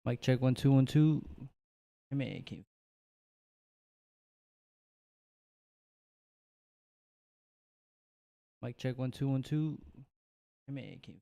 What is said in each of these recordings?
Mic check 1 2 1 2. I mean, it came. Mic check 1 2 1 2. I mean, it came.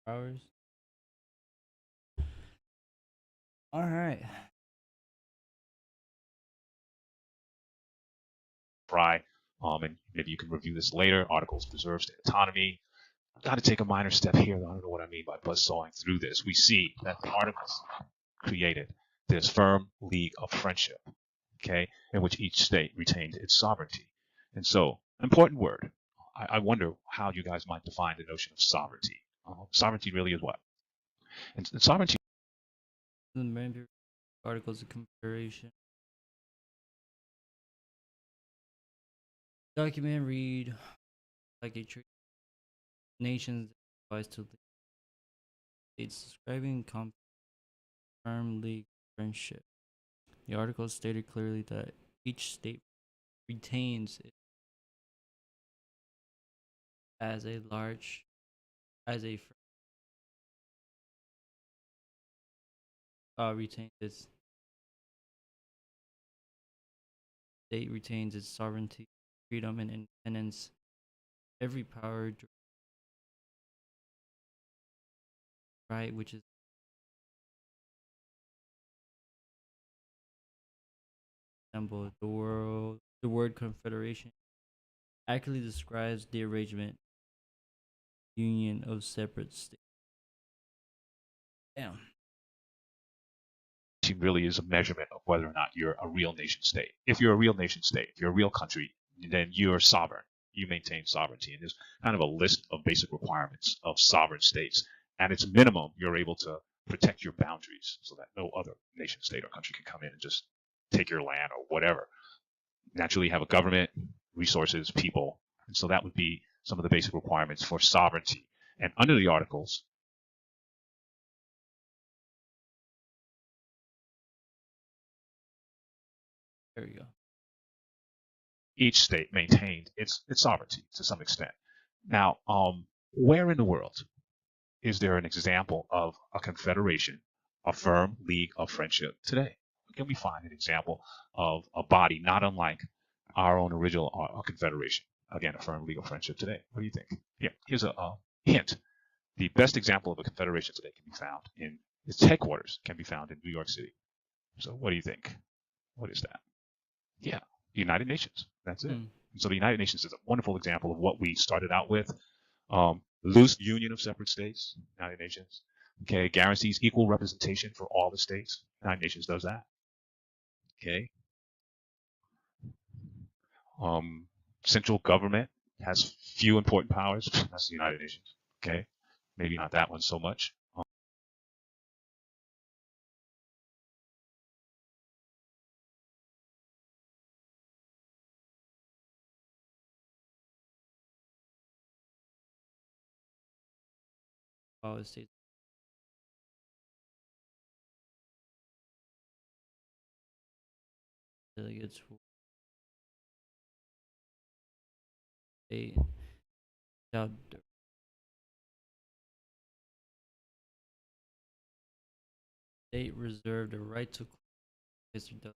Hours. All right. Fry, and maybe you can review this later. Articles preserve state autonomy. Got to take a minor step here. I don't know what I mean by buzzsawing through this. We see that the articles created this firm league of friendship, okay, in which each state retained its sovereignty. And so, important word. I wonder how you guys might define the notion of sovereignty. Sovereignty really is what? And sovereignty. The main articles of confederation. Document read like a nation's advice to states describing confirm league friendship. The article stated clearly that each state retains it as a large as a retains its state retains its sovereignty, freedom, and independence. Every power right, which is symbol. The word confederation accurately describes the arrangement union of separate states. Damn. Really is a measurement of whether or not you're a real nation state. If you're a real nation state, if you're a real country, then you're sovereign. You maintain sovereignty. And there's kind of a list of basic requirements of sovereign states. At its minimum, you're able to protect your boundaries so that no other nation state or country can come in and just take your land or whatever. Naturally, you have a government, resources, people. And so that would be some of the basic requirements for sovereignty. And under the articles, There we go. each state maintained its sovereignty to some extent. Now, where in the world is there an example of a confederation, a firm league of friendship today? Can we find an example of a body not unlike our own original confederation? Again, a firm league of friendship today. What do you think? Yeah, here's a hint. The best example of a confederation today can be found in its headquarters, can be found in New York City. So, what do you think? What is that? Yeah, the United Nations. That's it. Hmm. And so the United Nations is a wonderful example of what we started out with. Loose union of separate states, United Nations. Okay, guarantees equal representation for all the states. United Nations does that. Okay. Um, Central government has few important powers. That's the United Nations. Okay. Maybe not that one so much. All states delegates for state shall state reserve the right to Mr.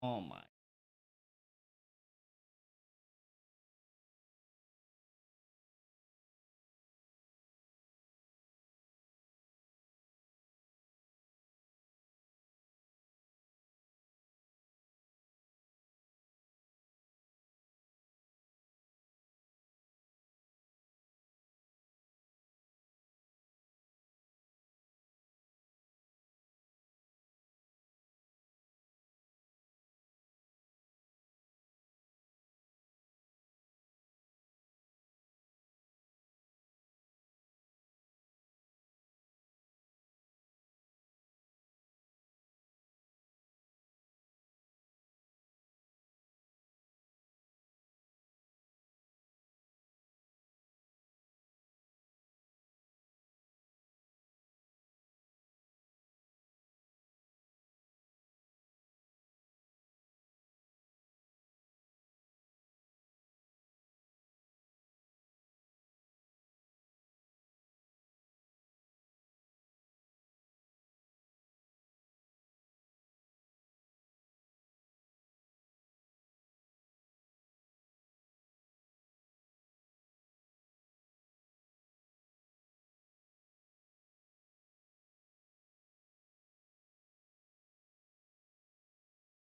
Oh my.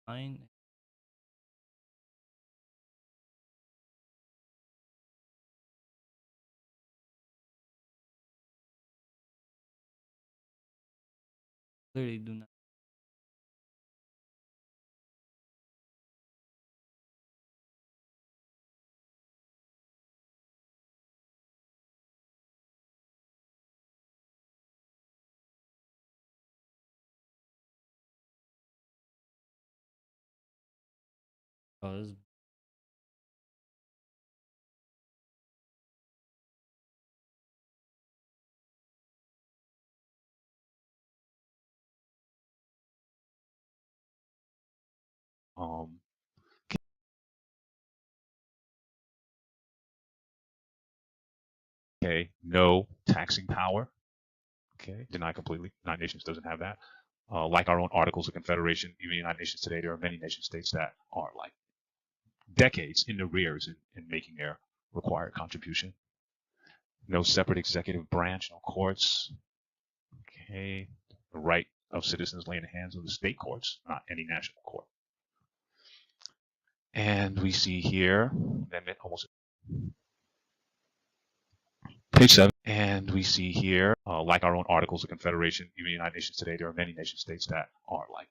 line. Clearly do not. Oh, this is Um, okay, no taxing power. Okay, deny completely. United Nations doesn't have that. Like our own Articles of Confederation, even the United Nations today, there are many nation states that are like decades in arrears in making their required contribution. No separate executive branch, no courts. Okay, the right of citizens lay in the hands of the state courts, not any national court. And we see here, amendment almost page 7. And we see here, like our own Articles of Confederation, even the United Nations today, there are many nation states that are like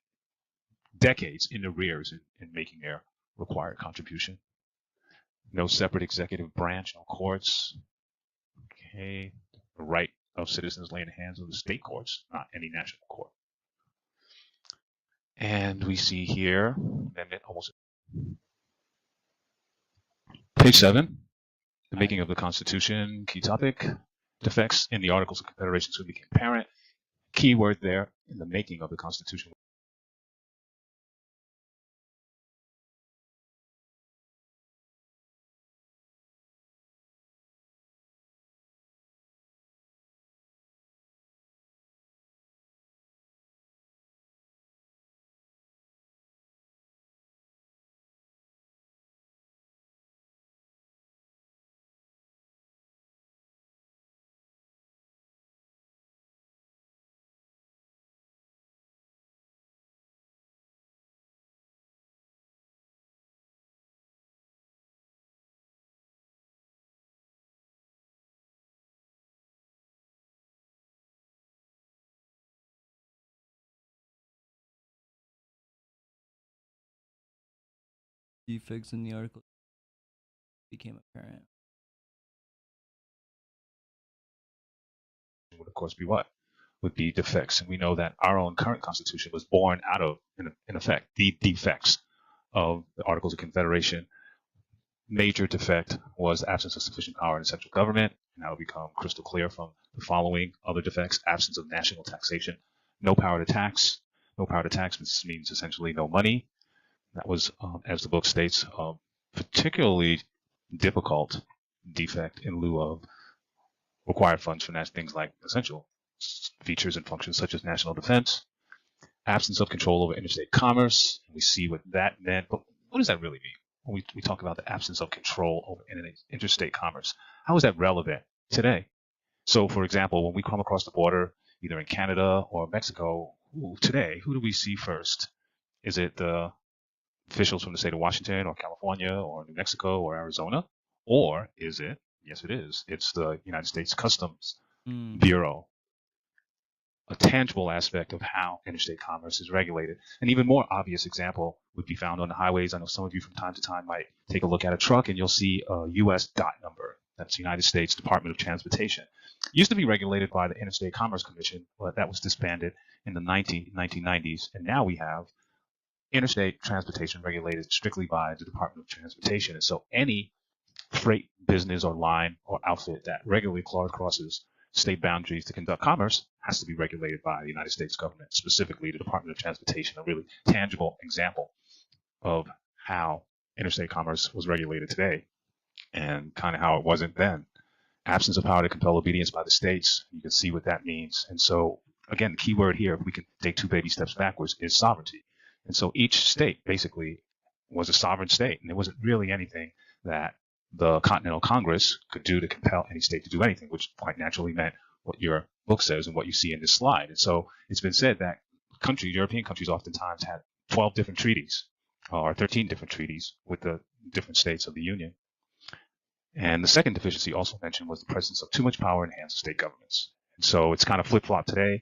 decades in arrears in making their required contribution. No separate executive branch, no courts. Okay, the right of citizens lay in the hands of the state courts, not any national court. And we see here, amendment almost page 7, the making of the Constitution, key topic, defects in the Articles of Confederation soon became apparent. Key word there in the making of the Constitution. defects in the article became apparent. Would of course be what? Would be defects. And we know that our own current Constitution was born out of, in effect, the defects of the Articles of Confederation. Major defect was absence of sufficient power in the central government, and that will become crystal clear from the following other defects: absence of national taxation, no power to tax. No power to tax means essentially no money. That was, as the book states, particularly difficult defect in lieu of required funds for things like essential features and functions such as national defense. Absence of control over interstate commerce. We see what that meant, but what does that really mean? When we talk about the absence of control over interstate commerce, how is that relevant today? So, for example, when we come across the border, either in Canada or Mexico, today, who do we see first? Is it the officials from the state of Washington or California or New Mexico or Arizona? Or is it, yes, it is, it's the United States Customs Bureau, a tangible aspect of how interstate commerce is regulated. An even more obvious example would be found on the highways. I know some of you from time to time might take a look at a truck and you'll see a U.S. dot number. That's the United States Department of Transportation. It used to be regulated by the Interstate Commerce Commission, but that was disbanded in the 1990s. And now we have interstate transportation regulated strictly by the Department of Transportation. And so any freight business or line or outfit that regularly crosses state boundaries to conduct commerce has to be regulated by the United States government, specifically the Department of Transportation, a really tangible example of how interstate commerce was regulated today and kind of how it wasn't then. Absence of power to compel obedience by the states, you can see what that means. And so, again, the key word here, if we can take 2 baby steps backwards, is sovereignty. And so each state basically was a sovereign state, and there wasn't really anything that the Continental Congress could do to compel any state to do anything, which quite naturally meant what your book says and what you see in this slide. And so it's been said that European countries oftentimes had 12 different treaties or 13 different treaties with the different states of the Union. And the second deficiency also mentioned was the presence of too much power in the hands of state governments. And so it's kind of flip-flop today.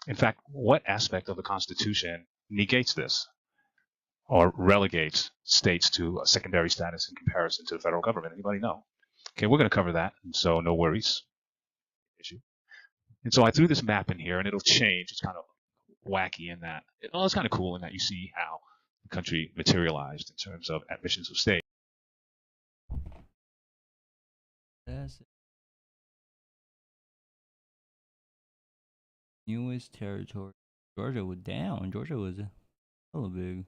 In fact, what aspect of the Constitution negates this or relegates states to a secondary status in comparison to the federal government? Anybody know? Okay, we're going to cover that, and so no worries. Issue. And so I threw this map in here, and it'll change. It's kind of wacky in that. Well, it's kind of cool in that you see how the country materialized in terms of admissions of states. That's it. Newest territory. Georgia was down. Georgia was hella big.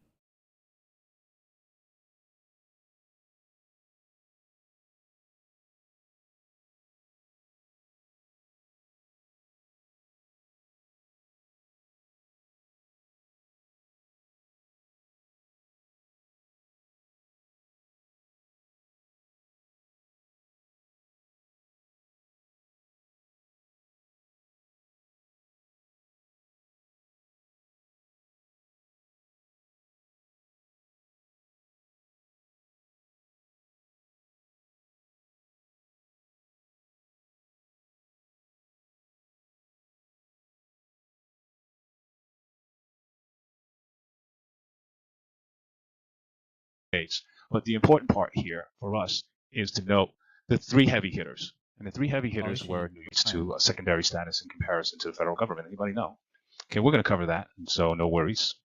But the important part here for us is to note the three heavy hitters. And the three heavy hitters were New York's to a secondary status in comparison to the federal government. Anybody know? Okay, we're going to cover that, and so no worries.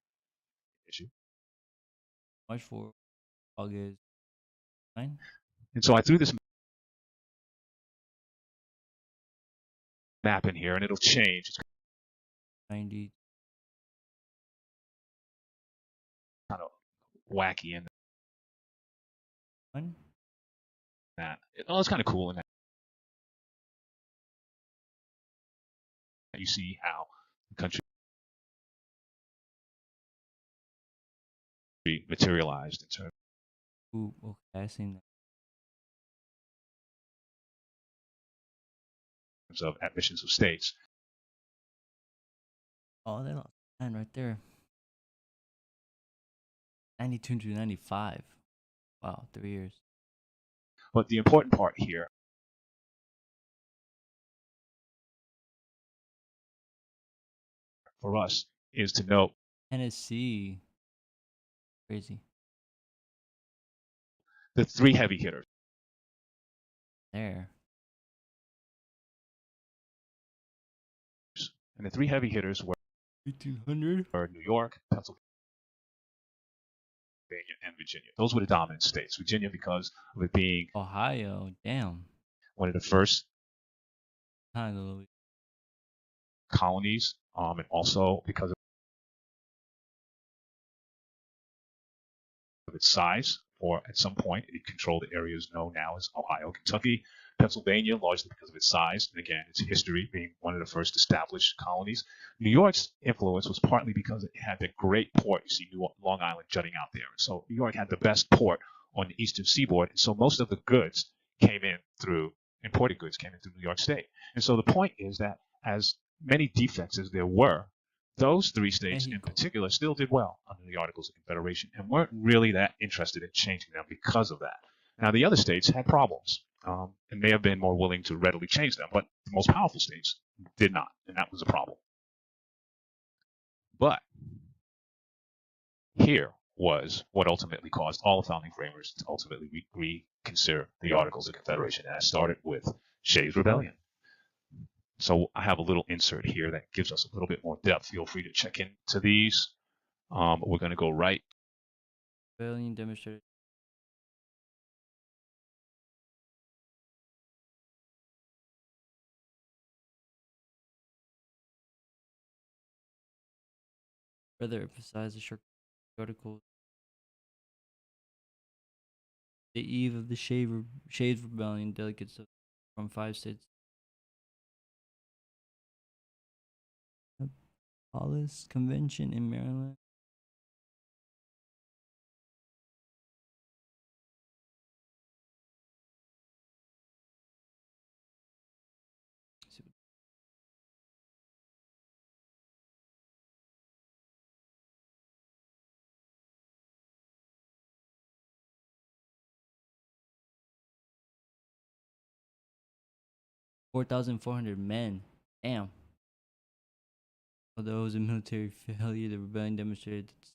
Issue. March 4, August 9. And so I threw this map in here, and it'll change. It's 90. kind of wacky in One. that. Well, it's kind of cool in that you see how the country materialized in terms Ooh, okay, I seen that. of admissions of states. Oh, they lost 9 right there. 92 to 95. Wow, 3 years. But the important part here for us is to note Tennessee. Crazy. the three heavy hitters. There. And the three heavy hitters were 1800. New York, Pennsylvania, and Virginia. Those were the dominant states. Virginia, because of it being Ohio. Damn. one of the first Kind of. colonies, and also because of its size, or at some point it controlled the areas known now as Ohio, Kentucky, Pennsylvania, largely because of its size, and again, its history being one of the first established colonies. New York's influence was partly because it had the great port. You see Long Island jutting out there. So New York had the best port on the eastern seaboard, and so most of the goods came in through, imported goods came in through New York State. And so the point is that as many defects as there were, those three states in particular still did well under the Articles of Confederation and weren't really that interested in changing them because of that. Now, the other states had problems and may have been more willing to readily change them, but the most powerful states did not, and that was a problem. But here was what ultimately caused all the founding framers to ultimately reconsider the Articles of Confederation, and it started with Shays' Rebellion. So I have a little insert here that gives us a little bit more depth. Feel free to check into these. We're going to go right. Rebellion demonstrated. Further emphasize the short article. The eve of the Shays' Rebellion, delegates from 5 states. Hollis Convention in Maryland. 4,400 men. Damn. Although it was a military failure, the rebellion demonstrated its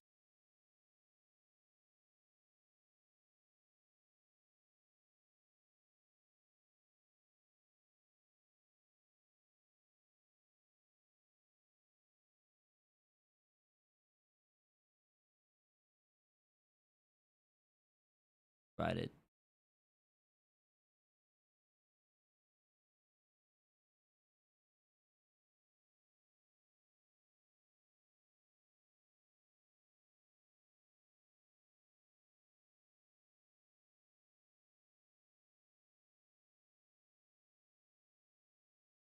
right.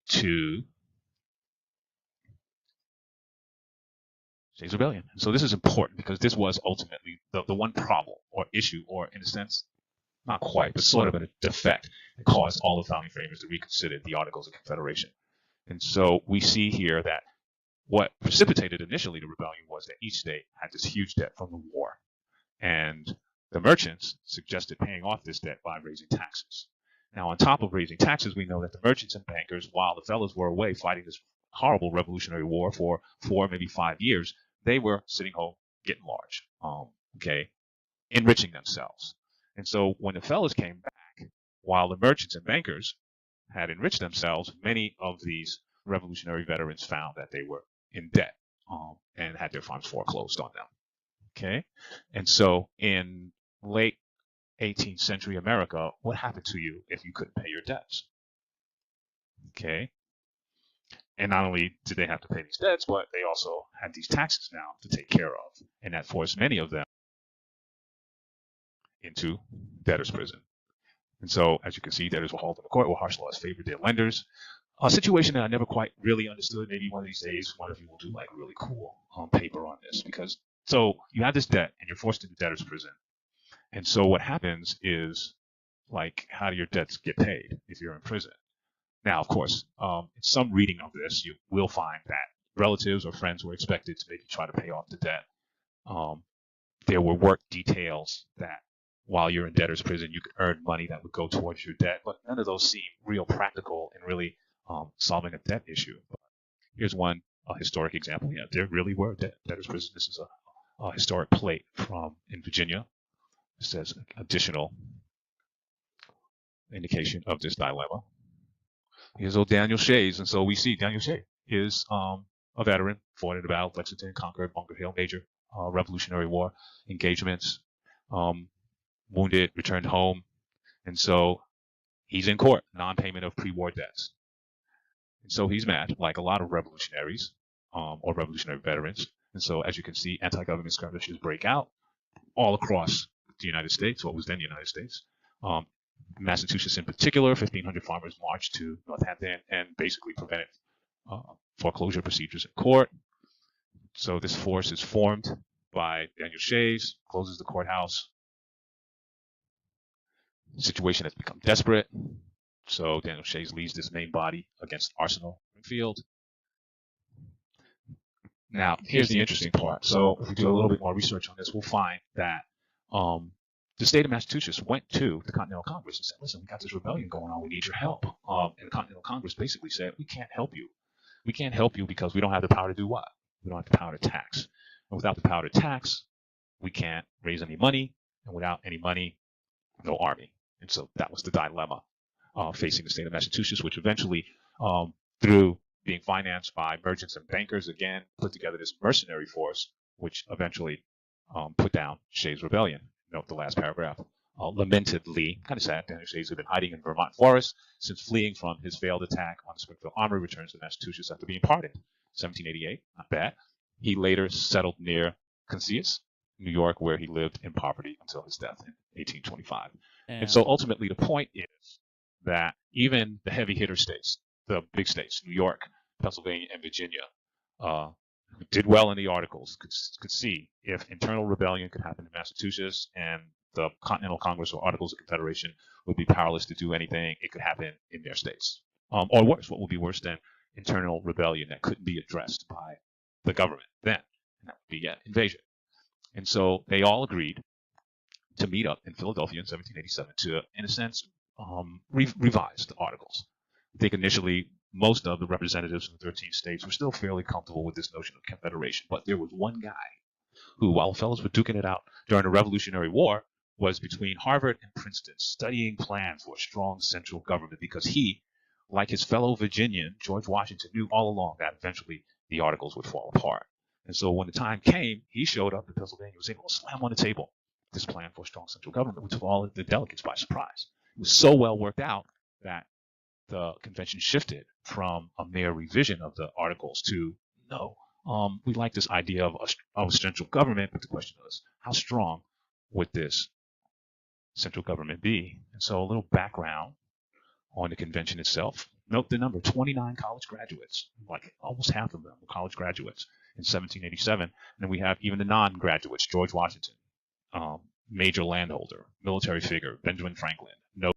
To Shays Rebellion. So this is important because this was ultimately the one problem or issue, or in a sense, not quite, but sort of a defect that caused all the founding framers to reconsider the Articles of Confederation. And so we see here that what precipitated initially the rebellion was that each state had this huge debt from the war. And the merchants suggested paying off this debt by raising taxes. Now, on top of raising taxes, we know that the merchants and bankers, while the fellows were away fighting this horrible Revolutionary War for 4, maybe 5 years, they were sitting home getting large, enriching themselves. And so when the fellows came back, while the merchants and bankers had enriched themselves, many of these revolutionary veterans found that they were in debt and had their farms foreclosed on them. Okay, and so in late 18th century America, what happened to you if you couldn't pay your debts? Okay, and not only did they have to pay these debts, but they also had these taxes now to take care of, and that forced many of them into debtor's prison. And so, as you can see, debtors were hauled in the court where harsh laws favored their lenders. A situation that I never quite really understood. Maybe one of these days, one of you will do like really cool paper on this, because so you have this debt and you're forced into debtor's prison. And so what happens is, like, how do your debts get paid if you're in prison? Now, of course, in some reading of this, you will find that relatives or friends were expected to maybe try to pay off the debt. There were work details that while you're in debtor's prison, you could earn money that would go towards your debt, but none of those seem real practical in really solving a debt issue. But here's one historic example. Yeah, there really were debtor's prison. This is a historic plate from in Virginia. It says additional indication of this dilemma. Here's old Daniel Shays, and so we see Daniel Shays is a veteran, fought in the battle, Lexington, conquered Bunker Hill, major Revolutionary War engagements, wounded, returned home, and so he's in court, non-payment of pre-war debts. And so he's mad, like a lot of revolutionaries or revolutionary veterans. And so, as you can see, anti-government skirmishes break out all across the United States, what was then the United States. Massachusetts in particular, 1,500 farmers marched to Northampton and basically prevented foreclosure procedures in court. So this force is formed by Daniel Shays, closes the courthouse. The situation has become desperate. So Daniel Shays leads this main body against Arsenal Springfield. Now, here's the interesting part. So if we do a little bit more research on this, we'll find that the state of Massachusetts went to the Continental Congress and said, listen, we got this rebellion going on. We need your help. And the Continental Congress basically said, we can't help you. We can't help you because we don't have the power to do what? We don't have the power to tax. And without the power to tax, we can't raise any money. And without any money, no army. And so that was the dilemma facing the state of Massachusetts, which eventually, through being financed by merchants and bankers, again, put together this mercenary force, which eventually put down Shays' rebellion. Note the last paragraph. Lamentedly, kind of sad, Daniel Shays had been hiding in Vermont forest since fleeing from his failed attack on the Springfield Armory, returns to Massachusetts after being pardoned. 1788, not bad. He later settled near Cancius, New York, where he lived in poverty until his death in 1825. And so ultimately the point is that even the heavy hitter states, the big states, New York, Pennsylvania, and Virginia, did well in the articles, could see if internal rebellion could happen in Massachusetts and the Continental Congress or Articles of Confederation would be powerless to do anything, it could happen in their states. Or worse, what would be worse than internal rebellion that couldn't be addressed by the government then? And that would be invasion. And so they all agreed to meet up in Philadelphia in 1787 to, in a sense, revise the articles. I think initially most of the representatives from the 13 states were still fairly comfortable with this notion of confederation. But there was one guy who, while fellows were duking it out during the Revolutionary War, was between Harvard and Princeton studying plans for a strong central government because he, like his fellow Virginian, George Washington, knew all along that eventually the Articles would fall apart. And so when the time came, he showed up in Pennsylvania and was able to slam on the table this plan for a strong central government, which took all of the delegates by surprise. It was so well worked out that the convention shifted from a mere revision of the Articles to no, we like this idea of a central government, but the question is, how strong would this central government be? And so a little background on the convention itself. Note the number, 29 college graduates, like almost half of them were college graduates in 1787. And then we have even the non-graduates, George Washington, major landholder, military figure, Benjamin Franklin. No.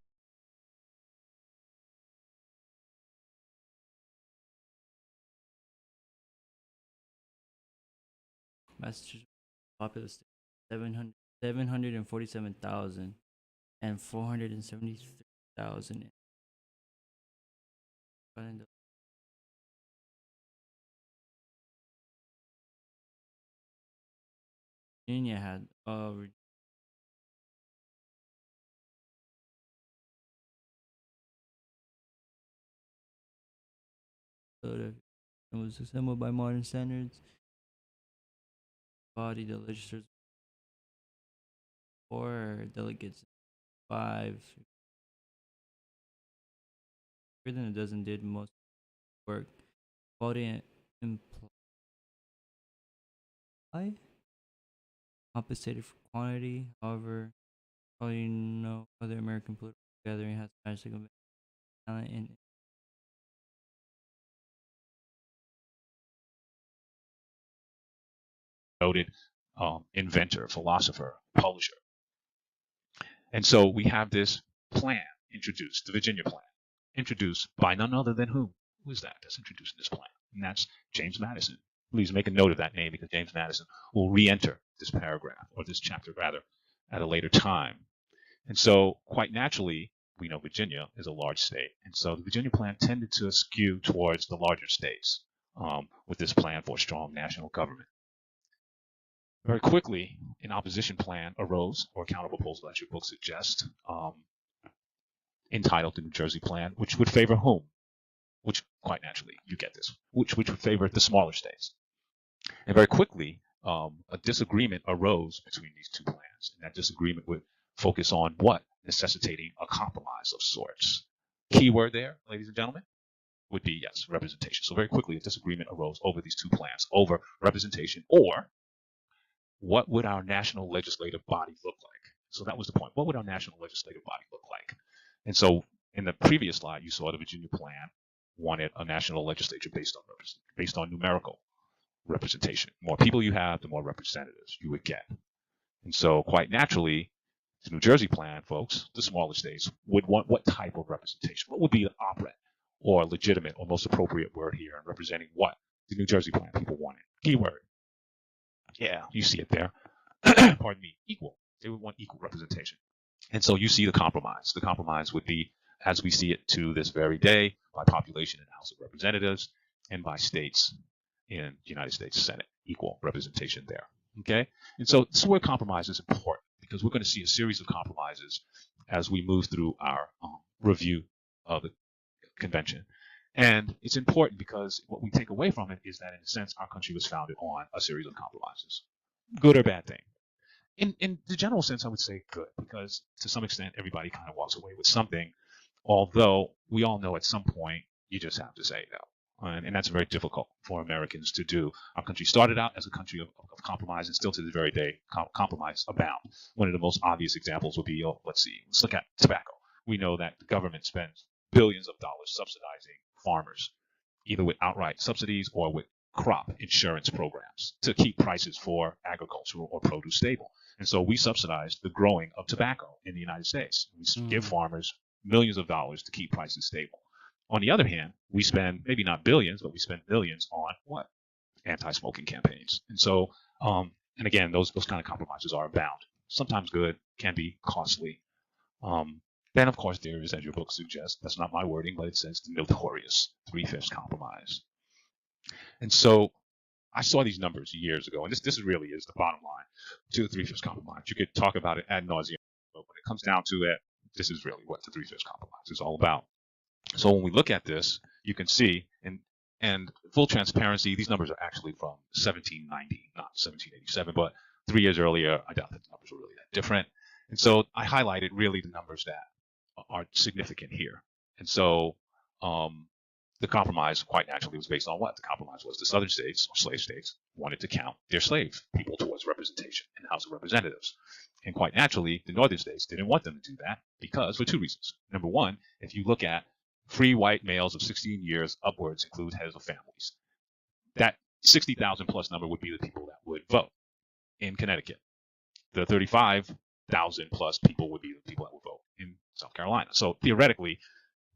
Massachusetts populous state 747,000 and 473,000. Virginia had it was assembled by modern standards. Body the legislators 4 delegates 5. Fewer than a dozen did most work. Quality imply compensated for quantity. However, probably no other American political gathering has managed to convey talent in Noted inventor, philosopher, publisher. And so we have this plan introduced, the Virginia plan, introduced by none other than who? Who is that that's introducing this plan? And that's James Madison. Please make a note of that name because James Madison will re-enter this paragraph, or this chapter rather, at a later time. And so quite naturally, we know Virginia is a large state. And so the Virginia plan tended to skew towards the larger states with this plan for a strong national government. Very quickly, an opposition plan arose, or a counterproposal, as your book suggests, entitled the New Jersey Plan, which would favor whom? Which, quite naturally, you get this, which would favor the smaller states. And very quickly, a disagreement arose between these two plans, and that disagreement would focus on what? Necessitating a compromise of sorts. Key word there, ladies and gentlemen, would be, yes, representation. So very quickly, a disagreement arose over these two plans, over representation, or what would our national legislative body look like? So that was the point. What would our national legislative body look like? And so in the previous slide, you saw the Virginia plan wanted a national legislature based on numerical representation. The more people you have, the more representatives you would get. And so quite naturally, the New Jersey plan, folks, the smaller states, would want what type of representation? What would be the operant or legitimate or most appropriate word here in representing what the New Jersey plan people wanted? Keyword. Yeah, you see it there. Pardon me, equal. They would want equal representation. And so you see the compromise. The compromise would be, as we see it to this very day, by population in the House of Representatives and by states in the United States Senate. Equal representation there. Okay? And so this word compromise is important because we're going to see a series of compromises as we move through our review of the convention. And it's important because what we take away from it is that, in a sense, our country was founded on a series of compromises. Good or bad thing? In the general sense, I would say good, because to some extent, everybody kind of walks away with something, although we all know at some point, you just have to say no. And that's very difficult for Americans to do. Our country started out as a country of compromise, and still to this very day, compromise abound. One of the most obvious examples would be, let's look at tobacco. We know that the government spends billions of dollars subsidizing farmers, either with outright subsidies or with crop insurance programs to keep prices for agricultural or produce stable. And so we subsidize the growing of tobacco in the United States. We give farmers millions of dollars to keep prices stable. On the other hand, we spend maybe not billions, but we spend millions on what? Anti-smoking campaigns. And so, and again, those kind of compromises are abound. Sometimes good, can be costly. Then, of course, there is, as your book suggests, that's not my wording, but it says the notorious 3/5 compromise. And so I saw these numbers years ago, and this really is the bottom line to the 3/5 compromise. You could talk about it ad nauseum, but when it comes down to it, this is really what the 3/5 compromise is all about. So when we look at this, you can see, and full transparency, these numbers are actually from 1790, not 1787, but 3 years earlier. I doubt that the numbers were really that different. And so I highlighted really the numbers that are significant here. And so the compromise, quite naturally, was based on what? The compromise was the southern states, or slave states, wanted to count their slave people towards representation in the House of Representatives. And quite naturally, the northern states didn't want them to do that because for two reasons. Number one, if you look at free white males of 16 years upwards include heads of families. That 60,000 plus number would be the people that would vote in Connecticut. The 35,000 plus people would be the people that would vote in South Carolina. So theoretically,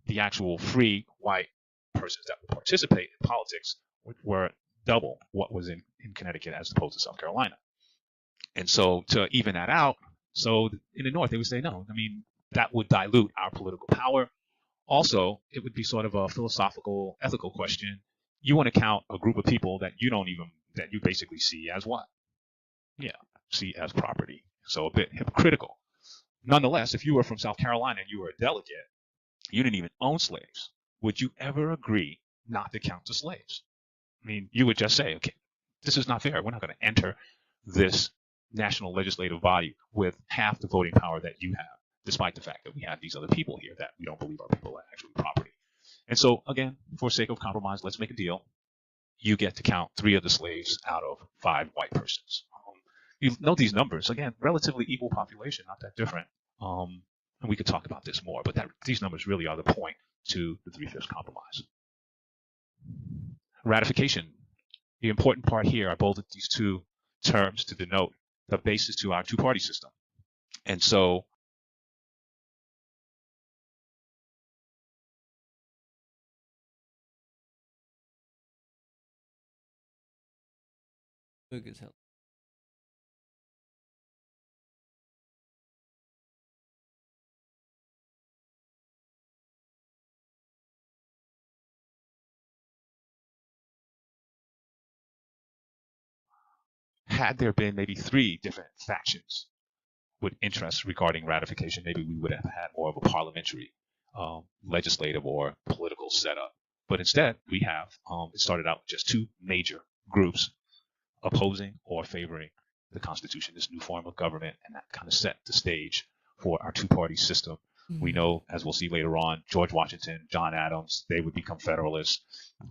the actual free white persons that would participate in politics were double what was in Connecticut as opposed to South Carolina. And so to even that out, so in the North, they would say, no, I mean, that would dilute our political power. Also, it would be sort of a philosophical, ethical question. You want to count a group of people that you basically see as what? Yeah, see as property. So a bit hypocritical. Nonetheless, if you were from South Carolina and you were a delegate, you didn't even own slaves. Would you ever agree not to count the slaves? I mean, you would just say, okay, this is not fair. We're not going to enter this national legislative body with half the voting power that you have, despite the fact that we have these other people here that we don't believe are people are actually property. And so, again, for sake of compromise, let's make a deal. You get to count 3 of the slaves out of 5 white persons. You know these numbers, again, relatively equal population, not that different. And we could talk about this more, but these numbers really are the point to the 3/5 compromise. Ratification. The important part here, I bolded these two terms to denote the basis to our two-party system. And so Look as hell. had there been maybe 3 different factions with interests regarding ratification, maybe we would have had more of a parliamentary, legislative, or political setup. But instead, we have, it started out with just 2 major groups opposing or favoring the Constitution, this new form of government, and that kind of set the stage for our two-party system. We know, as we'll see later on, George Washington, John Adams, they would become Federalists.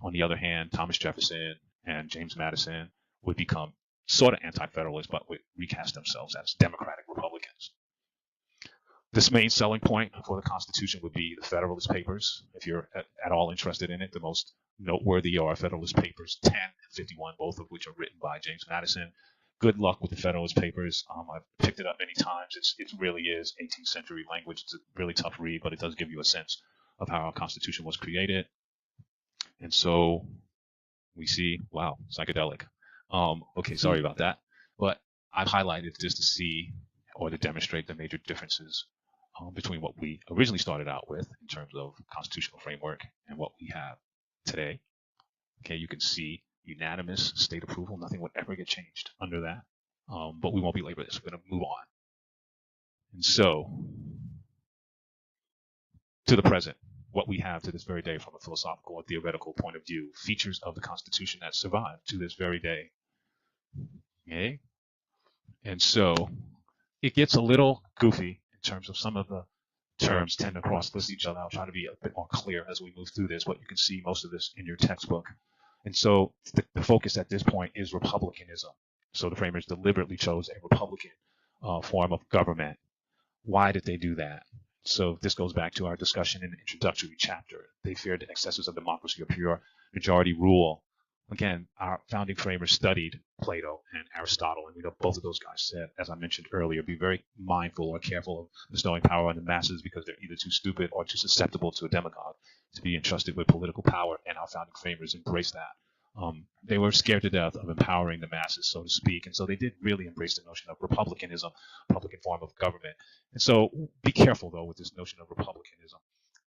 On the other hand, Thomas Jefferson and James Madison would become sort of anti-Federalists, but would recast themselves as Democratic Republicans. This main selling point for the Constitution would be the Federalist Papers. If you're at all interested in it, the most noteworthy are Federalist Papers 10 and 51, both of which are written by James Madison. Good luck with the Federalist Papers. I've picked it up many times. It really is 18th century language. It's a really tough read, but it does give you a sense of how our Constitution was created. And so we see, wow, psychedelic. Okay, sorry about that. But I've highlighted this to see or to demonstrate the major differences between what we originally started out with in terms of constitutional framework and what we have today. Okay, you can see unanimous state approval. Nothing would ever get changed under that. But we won't belabor this. We're going to move on. And so, to the present, what we have to this very day from a philosophical or theoretical point of view, features of the Constitution that survive to this very day. Okay? And so, it gets a little goofy in terms of some of the terms tend to cross-list each other. I'll try to be a bit more clear as we move through this, but you can see most of this in your textbook. And so the focus at this point is republicanism. So the framers deliberately chose a republican form of government. Why did they do that? So this goes back to our discussion in the introductory chapter. They feared the excesses of democracy or pure majority rule. Again, our founding framers studied Plato and Aristotle, and we know both of those guys said, as I mentioned earlier, be very mindful or careful of bestowing power on the masses because they're either too stupid or too susceptible to a demagogue to be entrusted with political power, and our founding framers embraced that They were scared to death of empowering the masses, so to speak, and so they did really embrace the notion of republicanism, republican form of government. And so be careful though with this notion of republicanism,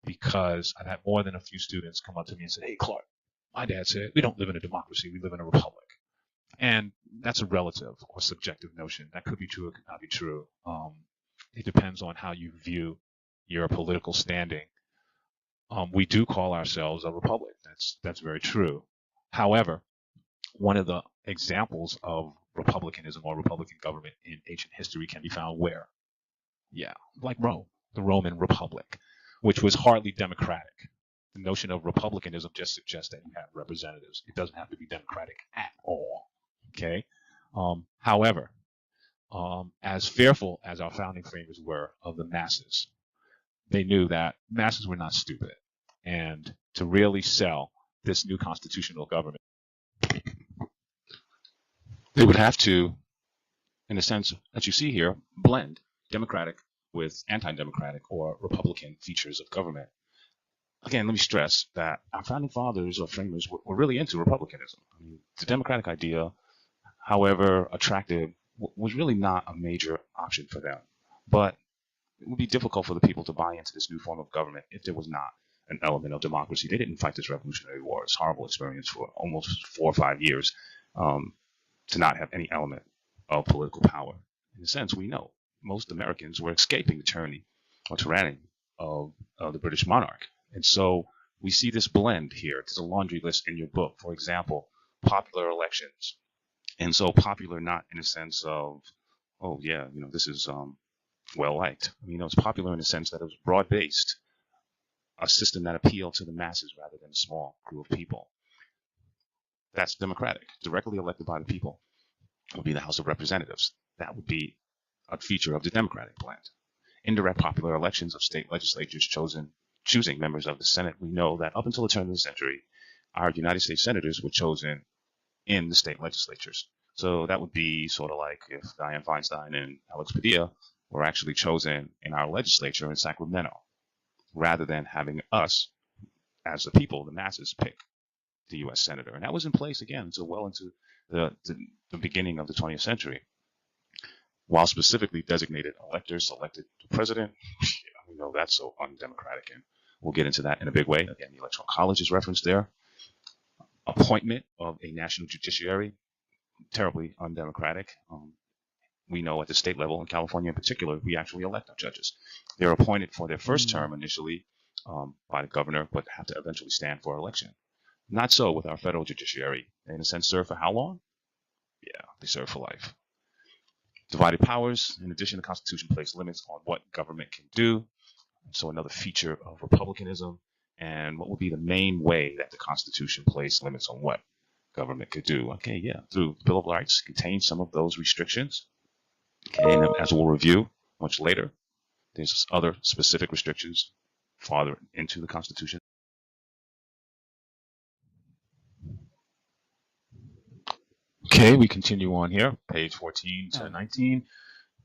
because I've had more than a few students come up to me and say, "Hey, Clark, my dad said we don't live in a democracy, we live in a republic." And that's a relative or subjective notion. That could be true, it could not be true. It depends on how you view your political standing. We do call ourselves a republic. That's very true. However, one of the examples of republicanism or republican government in ancient history can be found where? Yeah, like Rome, the Roman Republic, which was hardly democratic. The notion of republicanism just suggests that you have representatives. It doesn't have to be democratic at all. Okay. However, as fearful as our founding framers were of the masses, they knew that masses were not stupid. And to really sell this new constitutional government, they would have to, in a sense that you see here, blend democratic with anti-democratic or republican features of government. Again, let me stress that our founding fathers or framers were really into republicanism. I mean, the democratic idea, however attractive, was really not a major option for them. But it would be difficult for the people to buy into this new form of government if there was not an element of democracy. They didn't fight this Revolutionary War. It's a horrible experience for almost 4 or 5 years to not have any element of political power. In a sense, we know most Americans were escaping the tyranny or tyranny of the British monarch. And so we see this blend here. There's a laundry list in your book. For example, popular elections. And so popular not in a sense of, oh, yeah, this is well liked. It's popular in the sense that it was broad-based, a system that appealed to the masses rather than a small group of people. That's democratic. Directly elected by the people would be the House of Representatives. That would be a feature of the democratic blend. Indirect popular elections of state legislatures choosing members of the Senate. We know that up until the turn of the century, our United States senators were chosen in the state legislatures. So that would be sort of like if Dianne Feinstein and Alex Padilla were actually chosen in our legislature in Sacramento, rather than having us, as the people, the masses, pick the U.S. senator. And that was in place, again, until well into the beginning of the 20th century. While specifically designated electors selected the president, we know that's so undemocratic, and we'll get into that in a big way. Again, the Electoral College is referenced there. Appointment of a national judiciary, terribly undemocratic. We know at the state level, in California in particular, we actually elect our judges. They're appointed for their first term initially by the governor, but have to eventually stand for election. Not so with our federal judiciary. They, in a sense, serve for how long? Yeah, they serve for life. Divided powers. In addition, the Constitution placed limits on what government can do. So another feature of republicanism. And what would be the main way that the Constitution placed limits on what government could do? Okay, yeah, through the Bill of Rights contains some of those restrictions. Okay, and as we'll review much later, there's other specific restrictions farther into the Constitution. Okay, we continue on here, page 14 to 19.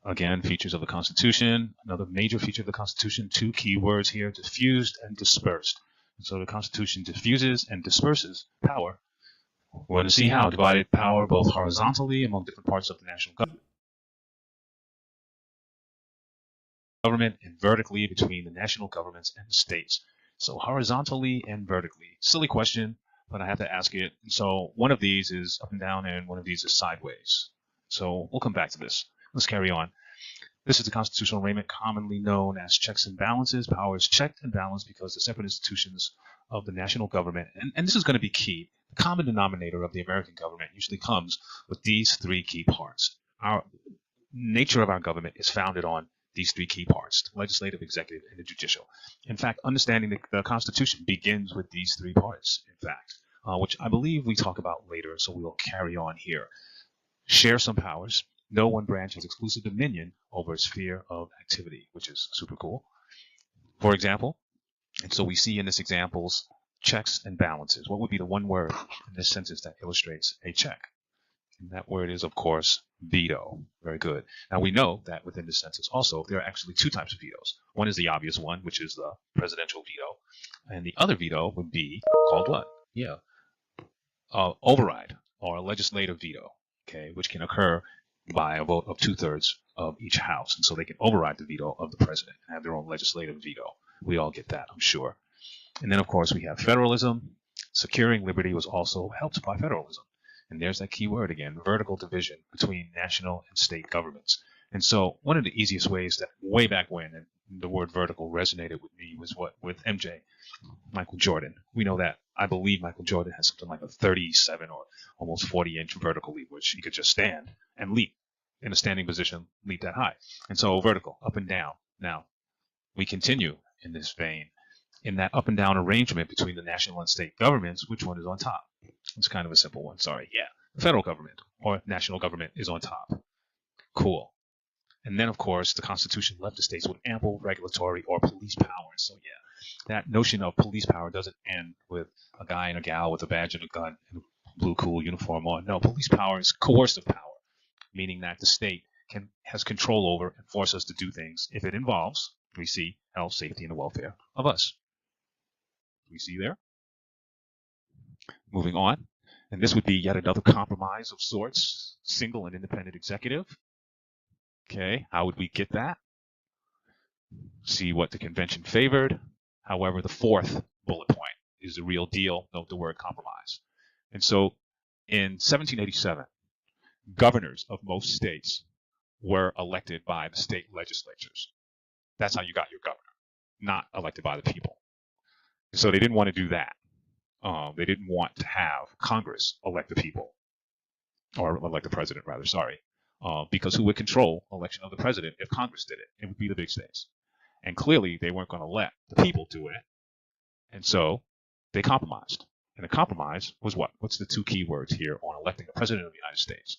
Again, features of the Constitution. Another major feature of the Constitution, 2 key words here, diffused and dispersed. And so the Constitution diffuses and disperses power. We're going to see how divided power both horizontally among different parts of the national government and vertically between the national governments and the states. So horizontally and vertically. Silly question, but I have to ask it. So one of these is up and down and one of these is sideways. So we'll come back to this. Let's carry on. This is the constitutional arraignment commonly known as checks and balances. Power is checked and balanced because the separate institutions of the national government, and this is going to be key, the common denominator of the American government usually comes with these 3 key parts. Our nature of our government is founded on these 3 key parts, the legislative, executive, and the judicial. In fact, understanding the Constitution begins with these 3 parts, in fact, which I believe we talk about later, so we will carry on here. Share some powers. No one branch has exclusive dominion over a sphere of activity, which is super cool. For example, and so we see in this examples, checks and balances. What would be the one word in this sentence that illustrates a check? And that word is, of course, veto. Very good. Now we know that within this sentence also, there are actually 2 types of vetoes. One is the obvious one, which is the presidential veto. And the other veto would be called what? Yeah, override or a legislative veto, okay, which can occur by a vote of 2/3 of each house. And so they can override the veto of the president and have their own legislative veto. We all get that, I'm sure. And then, of course, we have federalism. Securing liberty was also helped by federalism. And there's that key word again, vertical division between national and state governments. And so one of the easiest ways that way back when, and the word vertical resonated with me, was with MJ, Michael Jordan. We know that. I believe Michael Jordan has something like a 37 or almost 40-inch vertical leap, which he could just stand and leap in a standing position, leap that high. And so vertical, up and down. Now, we continue in this vein. In that up and down arrangement between the national and state governments, which one is on top? It's kind of a simple one. Sorry. Yeah. The federal government or national government is on top. Cool. And then, of course, the Constitution left the states with ample regulatory or police power. So, yeah, that notion of police power doesn't end with a guy and a gal with a badge and a gun and a blue cool uniform on. No, police power is coercive power, meaning that the state has control over and force us to do things if it involves, we see, health, safety, and the welfare of us. We see there? Moving on. And this would be yet another compromise of sorts, single and independent executive. Okay, how would we get that? See what the convention favored. However, the fourth bullet point is the real deal. Note the word compromise. And so in 1787, governors of most states were elected by the state legislatures. That's how you got your governor, not elected by the people. So they didn't want to do that. They didn't want to have Congress elect the people, or elect the president, rather, sorry. Because who would control election of the president if Congress did it? It would be the big states. And clearly, they weren't going to let the people do it. And so they compromised. And the compromise was what? What's the two key words here on electing the president of the United States?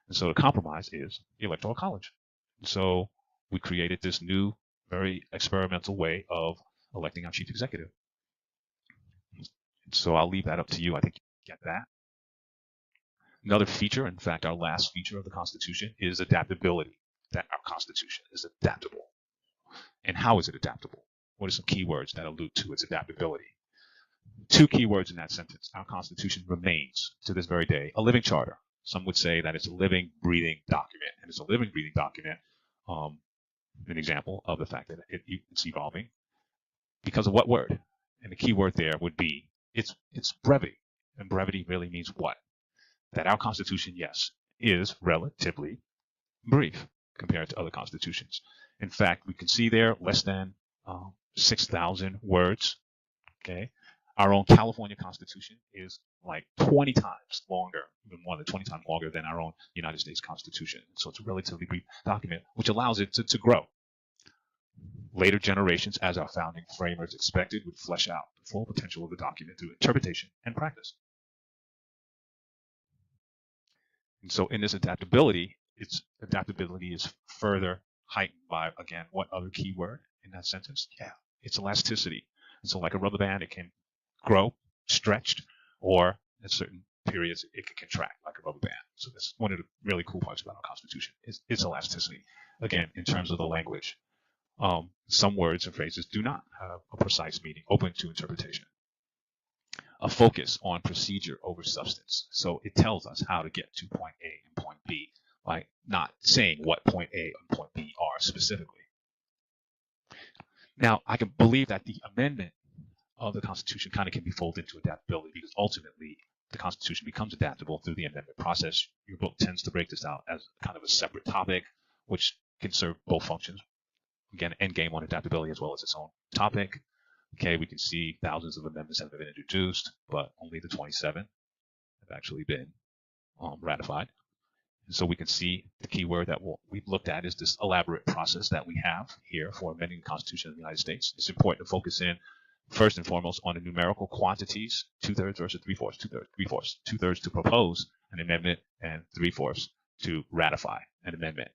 And so the compromise is the Electoral College. And so we created this new, very experimental way of electing our chief executive. So I'll leave that up to you. I think you get that. Another feature, in fact, our last feature of the Constitution is adaptability, that our Constitution is adaptable. And how is it adaptable? What are some key words that allude to its adaptability? Two key words in that sentence. Our Constitution remains, to this very day, a living charter. Some would say that it's a living, breathing document. And it's a living, breathing document, an example of the fact that it's evolving. Because of what word? And the key word there would be, it's brevity. And brevity really means what? That our Constitution, yes, is relatively brief compared to other constitutions. In fact, we can see there less than 6,000 words. Okay, our own California Constitution is like 20 times longer, even more than 20 times longer than our own United States Constitution. So it's a relatively brief document, which allows it to grow. Later generations, as our founding framers expected, would flesh out the full potential of the document through interpretation and practice. And so in this adaptability, its adaptability is further heightened by, again, what other key word in that sentence? Yeah, it's elasticity. And so like a rubber band, it can grow, stretched, or at certain periods, it can contract like a rubber band. So that's one of the really cool parts about our Constitution is its elasticity. Again, in terms of the language, some words and phrases do not have a precise meaning, open to interpretation. A focus on procedure over substance. So it tells us how to get to point A and point B by not saying what point A and point B are specifically. Now, I can believe that the amendment of the Constitution kind of can be folded into adaptability because ultimately the Constitution becomes adaptable through the amendment process. Your book tends to break this out as kind of a separate topic, which can serve both functions. Again, endgame on adaptability as well as its own topic. Okay, we can see thousands of amendments have been introduced, but only the 27 have actually been ratified. And so we can see the key word that we've looked at is this elaborate process that we have here for amending the Constitution of the United States. It's important to focus in first and foremost on the numerical quantities, 2/3 versus 3/4, 2/3, 3/4, 2/3 to propose an amendment and 3/4 to ratify an amendment.